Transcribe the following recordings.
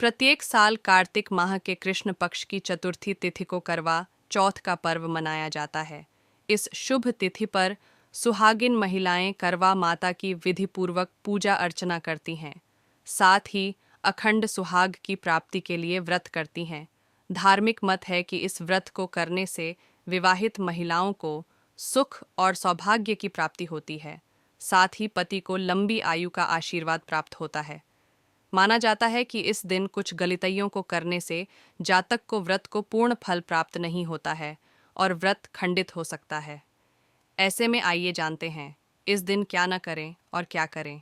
प्रत्येक साल कार्तिक माह के कृष्ण पक्ष की चतुर्थी तिथि को करवा चौथ का पर्व मनाया जाता है। इस शुभ तिथि पर सुहागिन महिलाएं करवा माता की विधिपूर्वक पूजा अर्चना करती हैं। साथ ही अखंड सुहाग की प्राप्ति के लिए व्रत करती हैं। धार्मिक मत है कि इस व्रत को करने से विवाहित महिलाओं को सुख और सौभाग्य की प्राप्ति होती है। साथ ही पति को लंबी आयु का आशीर्वाद प्राप्त होता है। माना जाता है कि इस दिन कुछ गलतियों को करने से जातक को व्रत को पूर्ण फल प्राप्त नहीं होता है और व्रत खंडित हो सकता है। ऐसे में आइए जानते हैं इस दिन क्या न करें और क्या करें।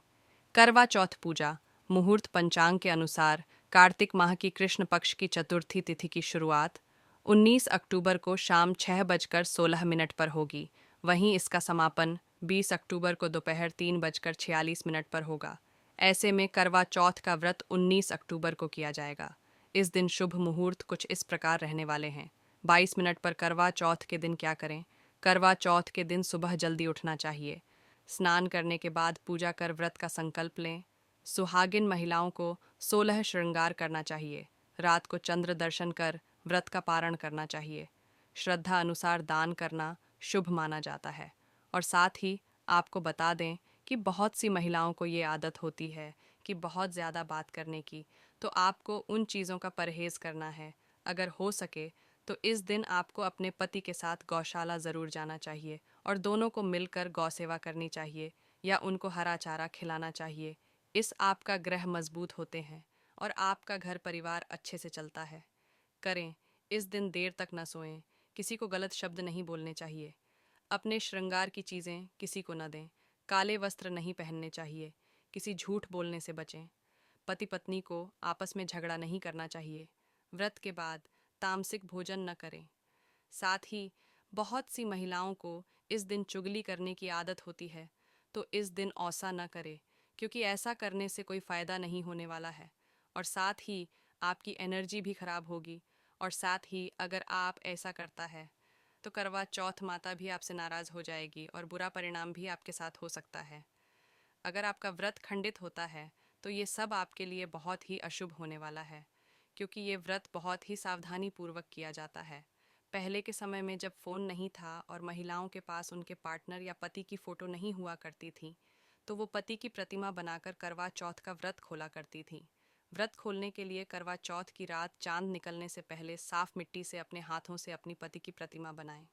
करवा चौथ पूजा। मुहूर्त पंचांग के अनुसार कार्तिक माह की कृष्ण पक्ष की चतुर्थी तिथि की शुरुआत 19 अक्टूबर को शाम 6:16 पर होगी। वहीं इसका समापन 20 अक्टूबर को दोपहर 3:46 पर होगा। ऐसे में करवा चौथ का व्रत 19 अक्टूबर को किया जाएगा। इस दिन शुभ मुहूर्त कुछ इस प्रकार रहने वाले हैं। 22 मिनट पर करवा चौथ के दिन क्या करें। करवा चौथ के दिन सुबह जल्दी उठना चाहिए। स्नान करने के बाद पूजा कर व्रत का संकल्प लें। सुहागिन महिलाओं को 16 श्रृंगार करना चाहिए। रात को चंद्र दर्शन कर व्रत का पारण करना चाहिए। श्रद्धा अनुसार दान करना शुभ माना जाता है। और साथ ही आपको बता दें कि बहुत सी महिलाओं को ये आदत होती है कि बहुत ज़्यादा बात करने की, तो आपको उन चीज़ों का परहेज़ करना है। अगर हो सके तो इस दिन आपको अपने पति के साथ गौशाला ज़रूर जाना चाहिए और दोनों को मिलकर गौ सेवा करनी चाहिए या उनको हरा चारा खिलाना चाहिए। इस आपका ग्रह मजबूत होते हैं और आपका घर परिवार अच्छे से चलता है। करें, इस दिन देर तक न सोएं। किसी को गलत शब्द नहीं बोलने चाहिए। अपने श्रृंगार की चीज़ें किसी को न दें। काले वस्त्र नहीं पहनने चाहिए। किसी झूठ बोलने से बचें। पति पत्नी को आपस में झगड़ा नहीं करना चाहिए। व्रत के बाद तामसिक भोजन न करें। साथ ही बहुत सी महिलाओं को इस दिन चुगली करने की आदत होती है, तो इस दिन ऐसा न करें, क्योंकि ऐसा करने से कोई फ़ायदा नहीं होने वाला है और साथ ही आपकी एनर्जी भी खराब होगी। और साथ ही अगर आप ऐसा करता है तो करवा चौथ माता भी आपसे नाराज़ हो जाएगी और बुरा परिणाम भी आपके साथ हो सकता है। अगर आपका व्रत खंडित होता है तो ये सब आपके लिए बहुत ही अशुभ होने वाला है, क्योंकि ये व्रत बहुत ही सावधानी पूर्वक किया जाता है। पहले के समय में जब फ़ोन नहीं था और महिलाओं के पास उनके पार्टनर या पति की फ़ोटो नहीं हुआ करती थी, तो वो पति की प्रतिमा बनाकर करवा चौथ का व्रत खोला करती थी। व्रत खोलने के लिए करवा चौथ की रात चांद निकलने से पहले साफ मिट्टी से अपने हाथों से अपनी पति की प्रतिमा बनाएं।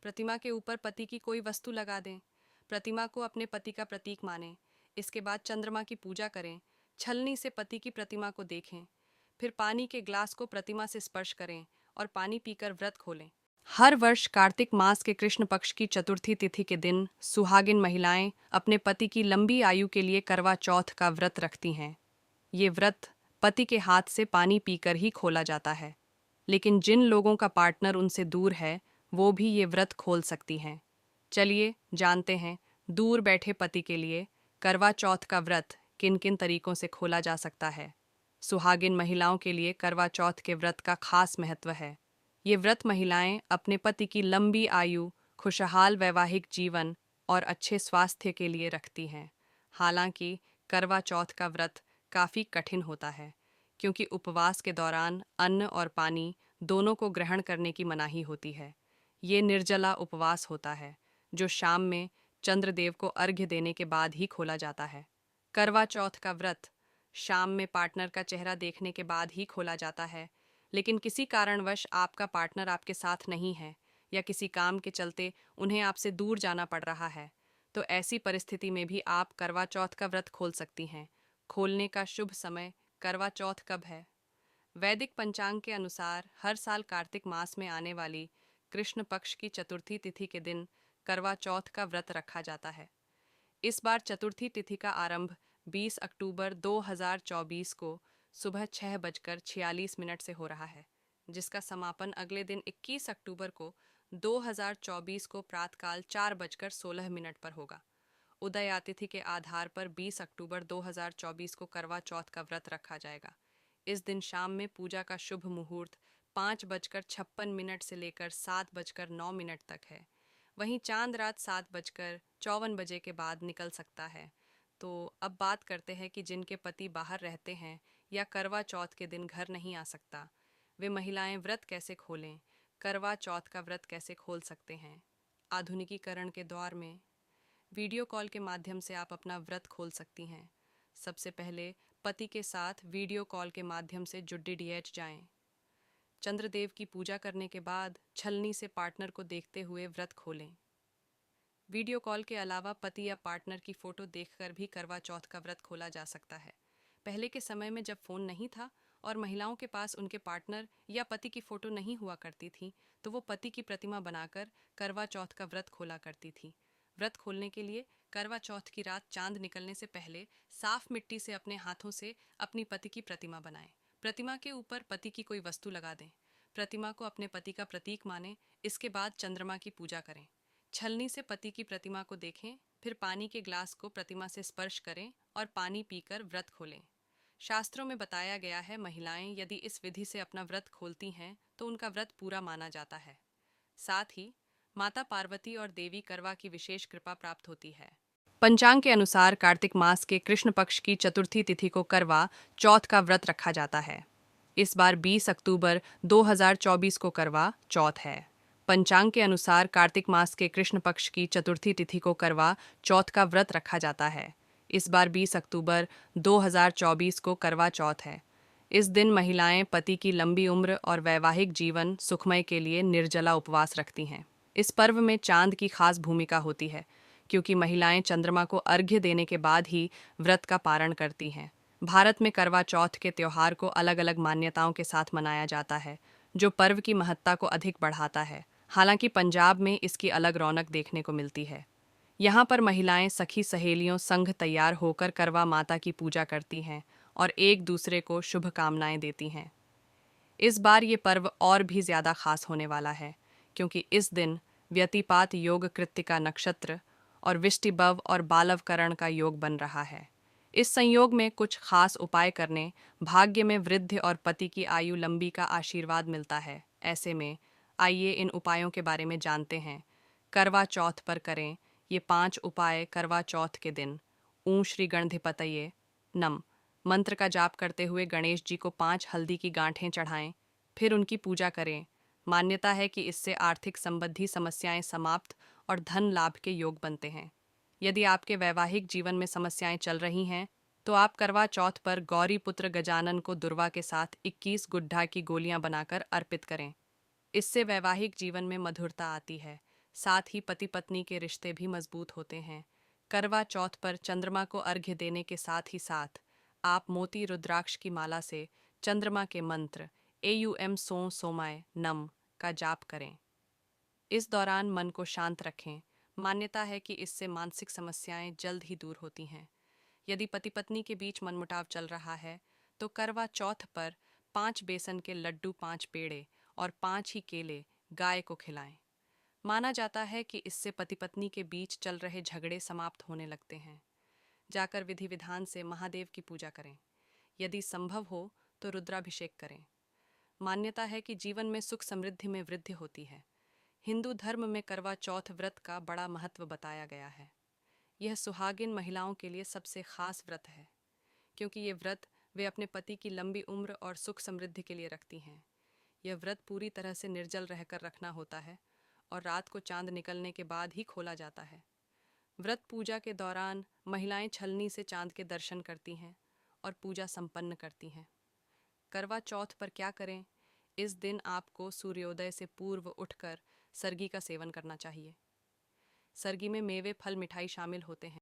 प्रतिमा के ऊपर पति की कोई वस्तु लगा दें। प्रतिमा को अपने पति का प्रतीक मानें। इसके बाद चंद्रमा की पूजा करें। छलनी से पति की प्रतिमा को देखें। फिर पानी के ग्लास को प्रतिमा से स्पर्श करें और पानी पीकर व्रत खोलें। हर वर्ष कार्तिक मास के कृष्ण पक्ष की चतुर्थी तिथि के दिन सुहागिन महिलाएं अपने पति की लंबी आयु के लिए करवा चौथ का व्रत रखती हैं। ये व्रत पति के हाथ से पानी पीकर ही खोला जाता है, लेकिन जिन लोगों का पार्टनर उनसे दूर है वो भी ये व्रत खोल सकती हैं। चलिए जानते हैं दूर बैठे पति के लिए करवा चौथ का व्रत किन किन तरीकों से खोला जा सकता है। सुहागिन महिलाओं के लिए करवा चौथ के व्रत का खास महत्व है। ये व्रत महिलाएं अपने पति की लंबी आयु, खुशहाल वैवाहिक जीवन और अच्छे स्वास्थ्य के लिए रखती हैं। हालांकि करवा चौथ का व्रत काफ़ी कठिन होता है, क्योंकि उपवास के दौरान अन्न और पानी दोनों को ग्रहण करने की मनाही होती है। ये निर्जला उपवास होता है, जो शाम में चंद्रदेव को अर्घ्य देने के बाद ही खोला जाता है। करवा चौथ का व्रत शाम में पार्टनर का चेहरा देखने के बाद ही खोला जाता है, लेकिन किसी कारणवश आपका पार्टनर आपके साथ नहीं है या किसी काम के चलते उन्हें आपसे दूर जाना पड़ रहा है, तो ऐसी परिस्थिति में भी आप करवा चौथ का व्रत खोल सकती हैं। खोलने का शुभ समय करवा चौथ कब है? वैदिक पंचांग के अनुसार हर साल कार्तिक मास में आने वाली कृष्ण पक्ष की चतुर्थी तिथि के दिन करवा चौथ का व्रत रखा जाता है। इस बार चतुर्थी तिथि का आरंभ 20 अक्टूबर 2024 को सुबह 6:46 से हो रहा है, जिसका समापन अगले दिन 21 अक्टूबर को 2024 को प्रातःकाल 4:16 पर होगा। उदय तिथि के आधार पर 20 अक्टूबर 2024 को करवा चौथ का व्रत रखा जाएगा। इस दिन शाम में पूजा का शुभ मुहूर्त 5:56 से लेकर 7:09 तक है। वहीं चांद रात 7:54 के बाद निकल सकता है। तो अब बात करते हैं कि जिनके पति बाहर रहते हैं या करवा चौथ के दिन घर नहीं आ सकता, वे महिलाएं व्रत कैसे खोलें, करवा चौथ का व्रत कैसे खोल सकते हैं। आधुनिकीकरण के दौर में वीडियो कॉल के माध्यम से आप अपना व्रत खोल सकती हैं। सबसे पहले पति के साथ वीडियो कॉल के माध्यम से जुड़ जाएं। चंद्रदेव की पूजा करने के बाद छलनी से पार्टनर को देखते हुए व्रत खोलें। वीडियो कॉल के अलावा पति या पार्टनर की फोटो देखकर भी करवा चौथ का व्रत खोला जा सकता है। पहले के समय में जब फ़ोन नहीं था और महिलाओं के पास उनके पार्टनर या पति की फोटो नहीं हुआ करती थी, तो वो पति की प्रतिमा बनाकर करवा चौथ का व्रत खोला करती थी। व्रत खोलने के लिए करवा चौथ की रात चांद निकलने से पहले साफ मिट्टी से अपने हाथों से अपनी पति की प्रतिमा बनाएं। प्रतिमा के ऊपर पति की कोई वस्तु लगा दें। प्रतिमा को अपने पति का प्रतीक मानें। इसके बाद चंद्रमा की पूजा करें। छलनी से पति की प्रतिमा को देखें, फिर पानी के ग्लास को प्रतिमा से स्पर्श करें और पानी पीकर व्रत खोलें। शास्त्रों में बताया गया है, महिलाएं यदि इस विधि से अपना व्रत खोलती हैं तो उनका व्रत पूरा माना जाता है। साथ ही माता पार्वती और देवी करवा की विशेष कृपा प्राप्त होती है। पंचांग के अनुसार कार्तिक मास के कृष्ण पक्ष की चतुर्थी तिथि को करवा चौथ का व्रत रखा जाता है। इस बार 20 अक्टूबर 2024 को करवा चौथ है। पंचांग के अनुसार कार्तिक मास के कृष्ण पक्ष की चतुर्थी तिथि को करवा चौथ का व्रत रखा जाता है। इस बार 20 अक्टूबर 2024 को करवा चौथ है। इस दिन महिलाएं पति की लंबी उम्र और वैवाहिक जीवन सुखमय के लिए निर्जला उपवास रखती हैं। इस पर्व में चांद की खास भूमिका होती है, क्योंकि महिलाएं चंद्रमा को अर्घ्य देने के बाद ही व्रत का पारण करती हैं। भारत में करवा चौथ के त्योहार को अलग अलग मान्यताओं के साथ मनाया जाता है, जो पर्व की महत्ता को अधिक बढ़ाता है। हालांकि पंजाब में इसकी अलग रौनक देखने को मिलती है। यहाँ पर महिलाएं सखी सहेलियों संग तैयार होकर करवा माता की पूजा करती हैं और एक दूसरे को शुभकामनाएं देती हैं। इस बार ये पर्व और भी ज़्यादा खास होने वाला है, क्योंकि इस दिन व्यतिपात योग कृत्तिका नक्षत्र और विष्टिबव और बालवकरण का योग बन रहा है। इस संयोग में कुछ खास उपाय करने भाग्य में वृद्धि और पति की आयु लंबी का आशीर्वाद मिलता है। ऐसे में आइए इन उपायों के बारे में जानते हैं। करवा चौथ पर करें ये 5 उपाय। करवा चौथ के दिन ऊं श्री गणधिपतये नम मंत्र का जाप करते हुए गणेश जी को 5 हल्दी की गांठें चढ़ाएं, फिर उनकी पूजा करें। मान्यता है कि इससे आर्थिक संबंधी समस्याएं समाप्त और धन लाभ के योग बनते हैं। यदि आपके वैवाहिक जीवन में समस्याएं चल रही हैं, तो आप करवा चौथ पर गौरी पुत्र गजानन को दुर्वा के साथ 21 गुड्ढा की गोलियां बनाकर अर्पित करें। इससे वैवाहिक जीवन में मधुरता आती है, साथ ही पति पत्नी के रिश्ते भी मजबूत होते हैं। करवा चौथ पर चंद्रमा को अर्घ्य देने के साथ ही साथ आप मोती रुद्राक्ष की माला से चंद्रमा के मंत्र एयुएम सो सोमाय नम का जाप करें। इस दौरान मन को शांत रखें। मान्यता है कि इससे मानसिक समस्याएं जल्द ही दूर होती हैं। यदि पति पत्नी के बीच मनमुटाव चल रहा है, तो करवा चौथ पर 5 बेसन के लड्डू, 5 पेड़े और 5 ही केले गाय को खिलाएं। माना जाता है कि इससे पति पत्नी के बीच चल रहे झगड़े समाप्त होने लगते हैं। जाकर विधि विधान से महादेव की पूजा करें। यदि संभव हो तो रुद्राभिषेक करें। मान्यता है कि जीवन में सुख समृद्धि में वृद्धि होती है। हिंदू धर्म में करवा चौथ व्रत का बड़ा महत्व बताया गया है। यह सुहागिन महिलाओं के लिए सबसे खास व्रत है, क्योंकि ये व्रत वे अपने पति की लंबी उम्र और सुख समृद्धि के लिए रखती हैं। यह व्रत पूरी तरह से निर्जल रहकर रखना होता है और रात को चांद निकलने के बाद ही खोला जाता है। व्रत पूजा के दौरान महिलाएं छलनी से चांद के दर्शन करती हैं और पूजा संपन्न करती हैं। करवा चौथ पर क्या करें? इस दिन आपको सूर्योदय से पूर्व उठकर सरगी का सेवन करना चाहिए। सरगी में मेवे, फल, मिठाई शामिल होते हैं।